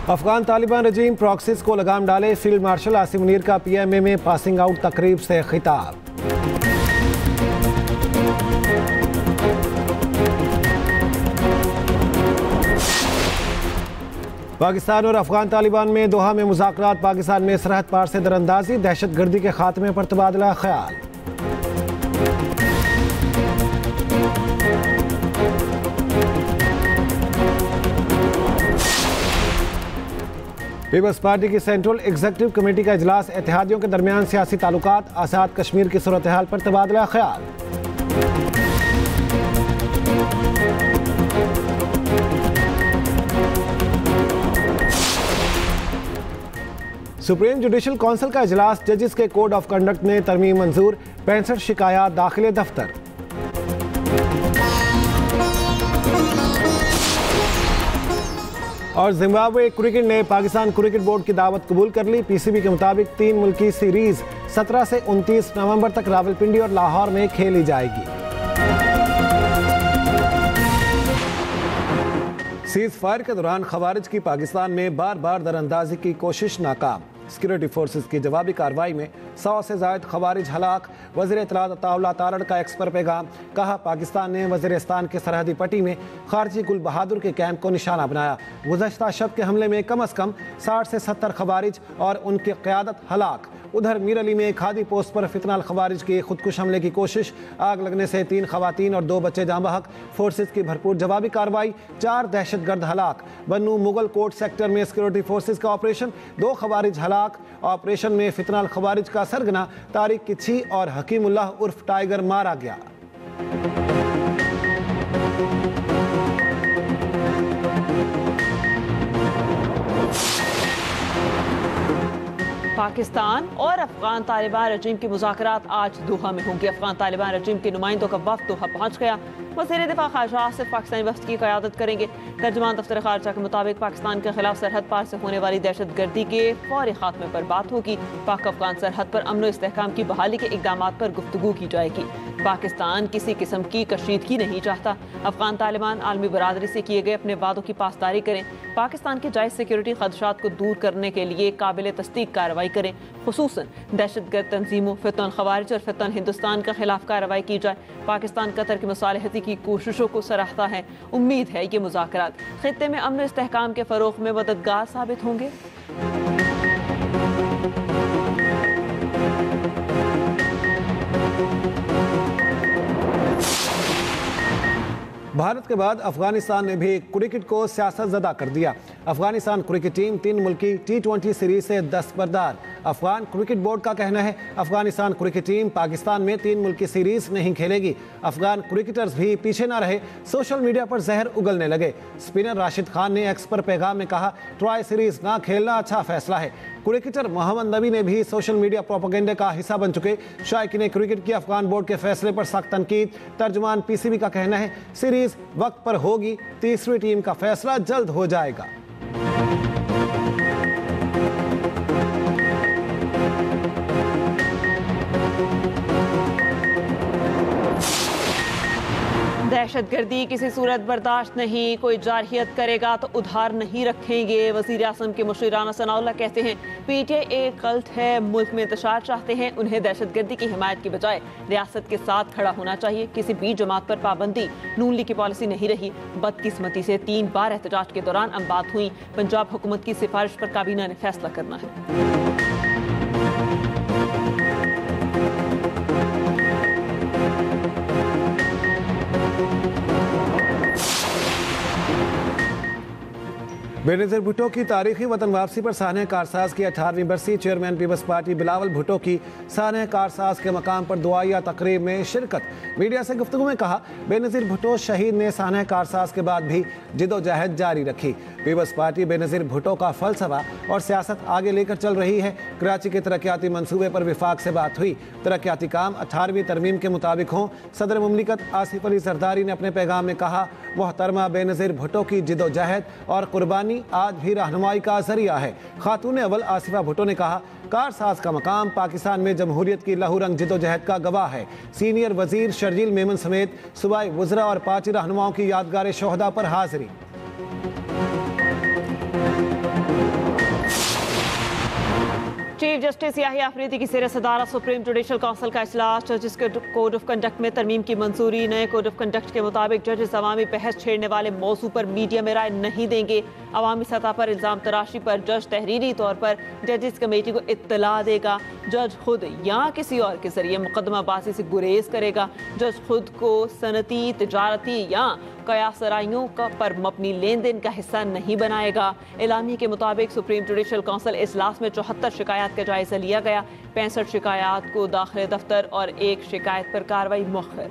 Afghan Taliban रजीम proxies को लगाम डाले, फील्ड मार्शल आसिम मुनीर का PMA में पासिंग आउट तकरीब से खिताब। पाकिस्तान और अफगान तालिबान में दोहा में मुज़ाकरात, पाकिस्तान में सरहद पार से दरअंदाजी, दहशतगर्दी के खात्मे पर तबादला ख्याल। पीपल्स पार्टी की सेंट्रल एग्जीक्यूटिव कमेटी का इजलास, इत्तेहादियों के दरमियान सियासी ताल्लुकात, आज़ाद कश्मीर की सूरत हाल पर तबादला ख्याल। सुप्रीम जुडिशल काउंसिल का इजलास, जजेस के कोड ऑफ कंडक्ट में तरमीम मंजूर, 65 शिकायत दाखिले दफ्तर। और जिम्बाब्वे क्रिकेट ने पाकिस्तान क्रिकेट बोर्ड की दावत कबूल कर ली। PCB के मुताबिक 3 मुल्की सीरीज 17 से 29 नवंबर तक रावलपिंडी और लाहौर में खेली जाएगी। सीज फायर के दौरान खवारिज की पाकिस्तान में बार बार दरअंदाजी की कोशिश नाकाम, सिक्योरिटी फोर्सेस की जवाबी कार्रवाई में 100 से ज़ायद खवारिज हलाक। वज़ीर इत्तलात अताउल्लाह तारड़ का एक्स पर पैगाम, कहा पाकिस्तान ने वज़ीरिस्तान की सरहदी पट्टी में खारजी गुल बहादुर के कैंप को निशाना बनाया। गुज़श्ता शब के हमले में कम अज़ कम 60 से 70 खवारिज और उनकी क़यादत हलाक। उधर मीर अली में खादी पोस्ट पर फितनाल खवारिज की खुदकुश हमले की कोशिश, आग लगने से 3 खवातीन और 2 बच्चे जाँ बहक। फोर्सेस की भरपूर जवाबी कार्रवाई, 4 दहशतगर्द हलाक। बन्नू मुगल कोट सेक्टर में सिक्योरिटी फोर्सेस का ऑपरेशन, 2 खवारिज हलाक। ऑपरेशन में फितनाल खवारिज का सरगना तारिक किच्छी और हकीमुल्लाह उर्फ टाइगर मारा गया। पाकिस्तान और अफगान तालिबान रजीम की मुज़ाकरात आज दोहा में होंगी। अफगान तालिबान रजीम के नुमाइंदों का वफ्द दोहा पहुंच गया। वज़ीर दिफा ख़ारिजा आसिफ पाकिस्तानी वफ्द की क़यादत करेंगे। तर्जुमान दफ्तर ख़ारिजा के मुताबिक पाकिस्तान के खिलाफ सरहद पार से होने वाली दहशतगर्दी के फौरी खात्मे पर बात होगी। पाक अफगान सरहद पर अमन व इस्तेहकाम की बहाली के इक़दाम पर गुफ्तगू की जाएगी। पाकिस्तान किसी किस्म की कशीदगी नहीं चाहता। अफगान तालिबान आलमी बरादरी से किए गए अपने वादों की पासदारी करें। पाकिस्तान के जायज़ सिक्योरिटी खदशात को दूर करने के लिए काबिल तस्दीक कार्रवाई करें। खुसूसन दहशतगर्द तंजीमों, फितन खवारिज और फितन हिंदुस्तान के खिलाफ कार्रवाई की जाए। पाकिस्तान कतर की मुसालहती की कोशिशों को सराहता है। उम्मीद है ये मुज़ाकरात खित्ते में अमन इस्तेहकाम के फ़रोग़ में मददगार साबित होंगे। भारत के बाद अफगानिस्तान ने भी क्रिकेट को सियासत ज़दा कर दिया। अफगानिस्तान क्रिकेट टीम 3 मुल्की T20 सीरीज से दस्तबरदार। अफगान क्रिकेट बोर्ड का कहना है अफगानिस्तान क्रिकेट टीम पाकिस्तान में 3 मुल्की सीरीज नहीं खेलेगी। अफगान क्रिकेटर्स भी पीछे ना रहे, सोशल मीडिया पर जहर उगलने लगे। स्पिनर राशिद खान ने एक्स पर पैगाम में कहा, ट्राई सीरीज ना खेलना अच्छा फैसला है। क्रिकेटर मोहम्मद नबी ने भी सोशल मीडिया प्रोपेगेंडे का हिस्सा बन चुके शायकीन क्रिकेट की अफगान बोर्ड के फैसले पर सख्त तनकीद। तर्जुमान PCB का कहना है सीरीज वक्त पर होगी, तीसरी टीम का फैसला जल्द हो जाएगा। दहशतगर्दी किसी सूरत बर्दाश्त नहीं, कोई जारहियत करेगा तो उधार नहीं रखेंगे। वज़ीर आज़म के मुशीर राना सनाउल्लाह कहते हैं PTI एक गलत है, मुल्क में इंतशार चाहते हैं। उन्हें दहशतगर्दी की हिमायत की बजाय रियासत के साथ खड़ा होना चाहिए। किसी भी जमात पर पाबंदी नून लीग की पॉलिसी नहीं रही। बदकिस्मती से 3 बार एहतजाज के दौरान बात हुई। पंजाब हुकूमत की सिफारिश पर काबीना ने फैसला करना है। बेनज़ीर भुट्टो की तारीखी वतन वापसी पर सानह कारसाज की 18वीं बरसी। Chairman Peoples Party Bilawal Bhutto की सानह कारसाज के मकाम पर दुआया तकरीब में शिरकत। मीडिया से गुफ्तगू में कहा, बेनज़ीर भुट्टो शहीद ने सानह कारसाज के बाद भी जिदोजहद जारी रखी। पीपल्स पार्टी बेनज़ीर भुट्टो का फलसफा और सियासत आगे लेकर चल रही है। कराची के तरक्याती मंसूबे पर विफाक से बात हुई। तरक्याती काम 18वीं तरमीम के मुताबिक हों। सदर मुमलिकत आसिफ अली जरदारी ने अपने पैगाम में कहा, मोहतरमा बेनज़ीर भुट्टो की जिदोजहद और कुर्बानी आज भी रहनुमाई का जरिया है। खातून अव्वल आसिफा भुट्टो ने कहा, कारसाज का मकाम पाकिस्तान में जमहूरियत की लहूरंग जिदोजहद का गवाह है। सीनियर वजीर शर्जील मेमन समेत सूबाई वज़रा और पार्टी रहनुमाओं की यादगार शोहदा पर हाजिरी। चीफ जस्टिस याहिया अफरीदी की ज़ेर सदारत सुप्रीम जुडिशल काउंसिल का इजलास। जजिस के कोड ऑफ कंडक्ट में तरमीम की मंजूरी। नए कोड ऑफ कंडक्ट के मुताबिक जजेस अवामी बहस छेड़ने वाले मौजू पर मीडिया में राय नहीं देंगे। अवामी सतह पर इल्ज़ाम तराशी पर जज तहरीरी तौर पर जजिस कमेटी को इत्तला देगा। जज खुद या किसी और के जरिए मुकदमाबाजी से गुरेज करेगा। जज खुद को सनती, तिजारती या कयासराइयों पर मबनी लेन देन का हिस्सा नहीं बनाएगा। एलामी के मुताबिक सुप्रीम जुडिशल काउंसिल इजलास में 74 शिकायत का जायजा लिया गया। 65 शिकायत को दाखिले दफ्तर और 1 शिकायत पर कार्रवाई मुअख्खर।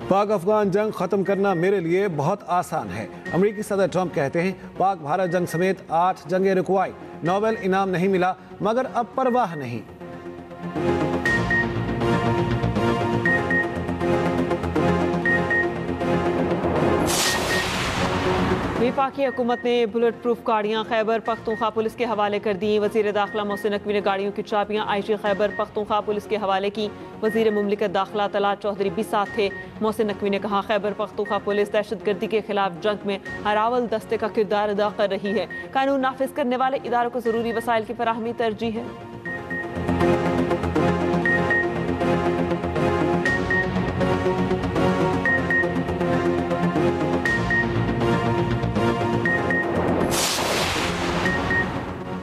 पाक अफगान जंग खत्म करना मेरे लिए बहुत आसान है। अमेरिकी सदर ट्रंप कहते हैं पाक भारत जंग समेत 8 जंगें रुकवाई, नोबेल इनाम नहीं मिला, मगर अब परवाह नहीं। वफाकी हुकूमत ने बुलेट प्रूफ गाड़ियाँ खैबर पख्तूनख्वा पुलिस के हवाले कर दी। वज़ीर दाखिला मोहसिन नकवी ने गाड़ियों की चाबियाँ आईजी खैबर पख्तूनख्वा पुलिस के हवाले की। वज़ीर मुमलिकत दाखिला तलात चौधरी भी साथ थे। मोहसिन नकवी ने कहा खैबर पख्तूनख्वा पुलिस दहशतगर्दी के खिलाफ जंग में हरावल दस्ते का किरदार अदा कर रही है। कानून नाफिज करने वाले इदारों को ज़रूरी वसाइल की फराहमी तरजीह है।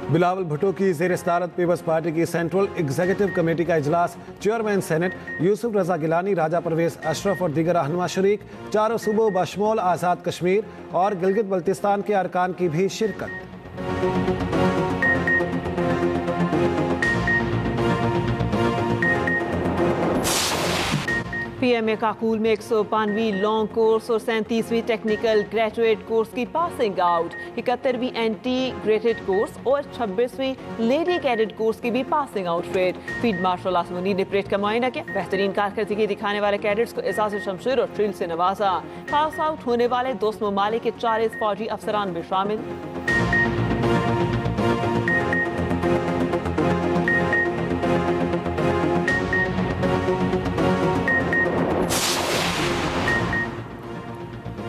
बिलावल भुट्टो की ज़ेर सदारत पीपल्स पार्टी की सेंट्रल एग्जीक्यूटिव कमेटी का इजलास। चेयरमैन सेनेट यूसुफ रजा गिलानी, राजा परवेज अशरफ और दीगर रहनुमा शरीक। चारों सूबों बशमूल आज़ाद कश्मीर और गिलगित बल्तिस्तान के अरकान की भी शिरकत। PMA काकूल में 192वीं लॉन्ग कोर्स और 37वीं टेक्निकल ग्रेजुएट कोर्स की पासिंग आउट। 71वीं इंटीग्रेटेड कोर्स और 26वीं लेडी कैडेट कोर्स की भी passing out rate. Field marshal आसमुनी ने परेड का मुआयना किया। बेहतरीन कारकर्दगी दिखाने वाले कैडेट्स को एजाज़ शमशीर और शील्ड से नवाजा। पास आउट होने वाले दोस्त ममालिक के 40 फौजी अफसरान भी शामिल।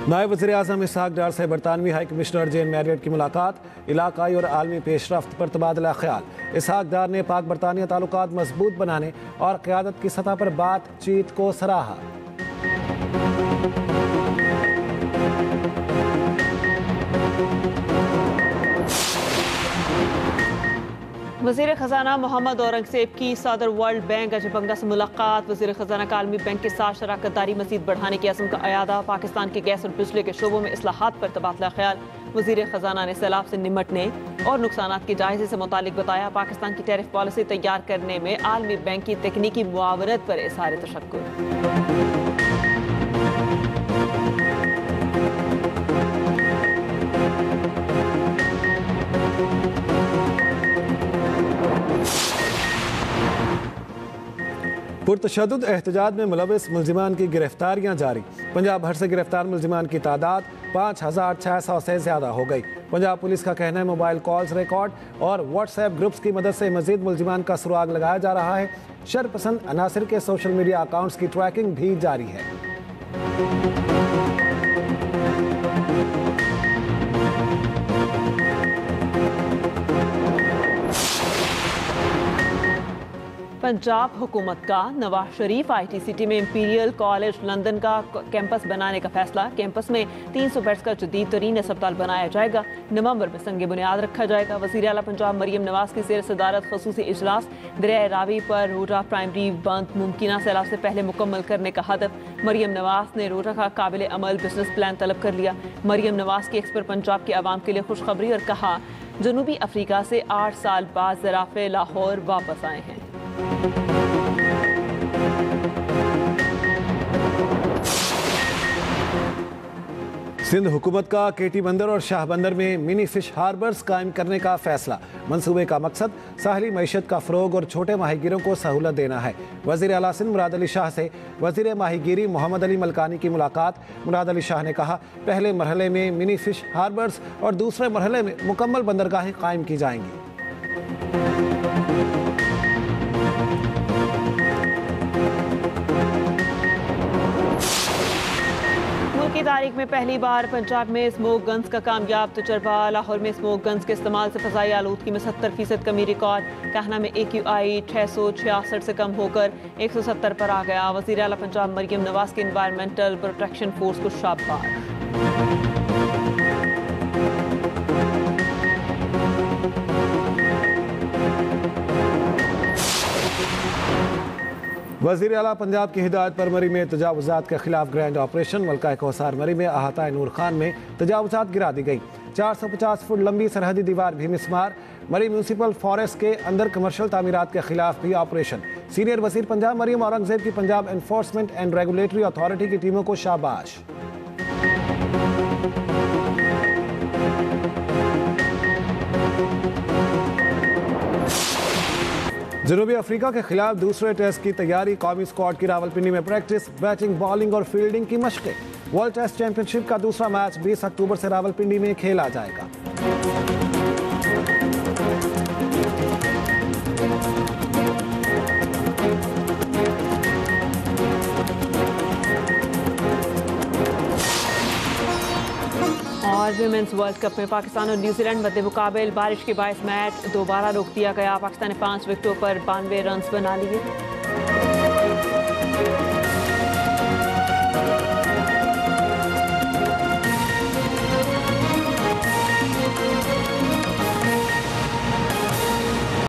नायब वज़ीर आज़म इसहाक डार से बरतानवी हाई कमिश्नर जेन मैरियट की मुलाकात। इलाकाई और आलमी पेशरफ्त पर तबादला ख्याल। इसहाक डार ने पाक बरतानिया ताल्लुकात मजबूत बनाने और क़यादत की सतह पर बातचीत को सराहा। वज़ीर ख़जाना मोहम्मद औरंगज़ेब की सदर वर्ल्ड बैंक अजय बंगा से मुलाकात। वज़ीर ख़जाना का आलमी बैंक के साथ शराकतदारी मज़ीद बढ़ाने की अज़्म का अयादा। पाकिस्तान के गैस और बिजली के शोबों में इस्लाहात पर तबादला ख्याल। वज़ीर ख़जाना ने सैलाब से निमटने और नुकसानात के जायजे से मुतालिक बताया। पाकिस्तान की टैरिफ पॉलिसी तैयार करने में आलमी बैंक की तकनीकी मुआवनत पर इज़हार तशक्कुर। पुरतशद्दुद एहतजाज में मुलविस मुलजिमान की गिरफ्तारियां जारी। पंजाब भर से गिरफ्तार मुलजिमान की तादाद 5600 से ज़्यादा हो गई। पंजाब पुलिस का कहना है मोबाइल कॉल्स रिकॉर्ड और व्हाट्सएप ग्रुप्स की मदद से मजीद मुलजिमान का सुराग लगाया जा रहा है। शरपसंद अनासर के सोशल मीडिया अकाउंट्स की ट्रैकिंग भी जारी है। पंजाब हुकूमत का नवाज शरीफ IT सिटी में इंपीरियल कॉलेज लंदन का कैंपस बनाने का फैसला। कैंपस में 300 बेड्स का जदीद तरीन अस्पताल बनाया जाएगा। नवंबर में संग बुनियाद रखा जाएगा। वज़ीर आला पंजाब मरियम नवाज की ज़ेर सदारत खसूसी इजलास। दरिया रावी पर रोजा प्राइमरी बंद मुमकिन सैलाब से पहले मुकम्मल करने का हदफ। मरियम नवाज ने रोजा का काबिल अमल बिजनेस प्लान तलब कर लिया। मरियम नवाज की एक्सपर पंजाब के आवाम के लिए खुशखबरी और कहा जनूबी अफ्रीका से 8 साल बाद ज़राफ़े लाहौर वापस आए हैं। सिंध हुकूमत का केटी बंदर और शाह बंदर में मिनी फिश हार्बर्स कायम करने का फैसला। मंसूबे का मकसद साहली मईशत का फ़रोग और छोटे माहीगीरों को सहूलत देना है। वज़ीर आला सिंध मुराद अली शाह से वज़ीर माहीगीरी मोहम्मद अली मलकानी की मुलाकात। मुराद अली शाह ने कहा पहले मरहले में मिनी फिश हार्बर्स और दूसरे मरहले में मुकम्मल बंदरगाहें कायम की जाएंगी। की तारीख में पहली बार पंजाब में स्मोक गन्स का कामयाब तजर्बा। लाहौर में स्मोक गन्स के इस्तेमाल से फ़ज़ाई आलूदगी में 70% कमी रिकॉर्ड। कहना में AQI 666 से कम होकर 170 पर आ गया। वज़ीर आला पंजाब मरियम नवाज की एनवायरमेंटल प्रोटेक्शन फोर्स को शाबाश। वज़ीर आला पंजाब की हिदायत पर मरी में तजावुज़ात के खिलाफ ग्रैंड ऑपरेशन। मलका कोसार मरी में अहाता नूर खान में तजावुज़ात गिरा दी गई। 450 फुट लंबी सरहदी दीवार भी मिसमार। मरी म्यूनसिपल फॉरेस्ट के अंदर कमर्शियल तामीरात के खिलाफ भी ऑपरेशन। सीनियर वज़ीर पंजाब मरियम औरंगज़ेब की Punjab enforcement and regulatory authority की टीमों को शाबाश। जनूबी अफ्रीका के खिलाफ दूसरे टेस्ट की तैयारी। कौमी स्क्वाड की रावलपिंडी में प्रैक्टिस, बैटिंग, बॉलिंग और फील्डिंग की मशकें। वर्ल्ड टेस्ट चैंपियनशिप का दूसरा मैच 20 अक्टूबर से रावलपिंडी में खेला जाएगा। और विमेंस वर्ल्ड कप में पाकिस्तान और न्यूजीलैंड मध्य मुकाबले। बारिश के बायस मैच दोबारा रोक दिया गया। पाकिस्तान ने 5 विकेटों पर 92 रन बना लिए।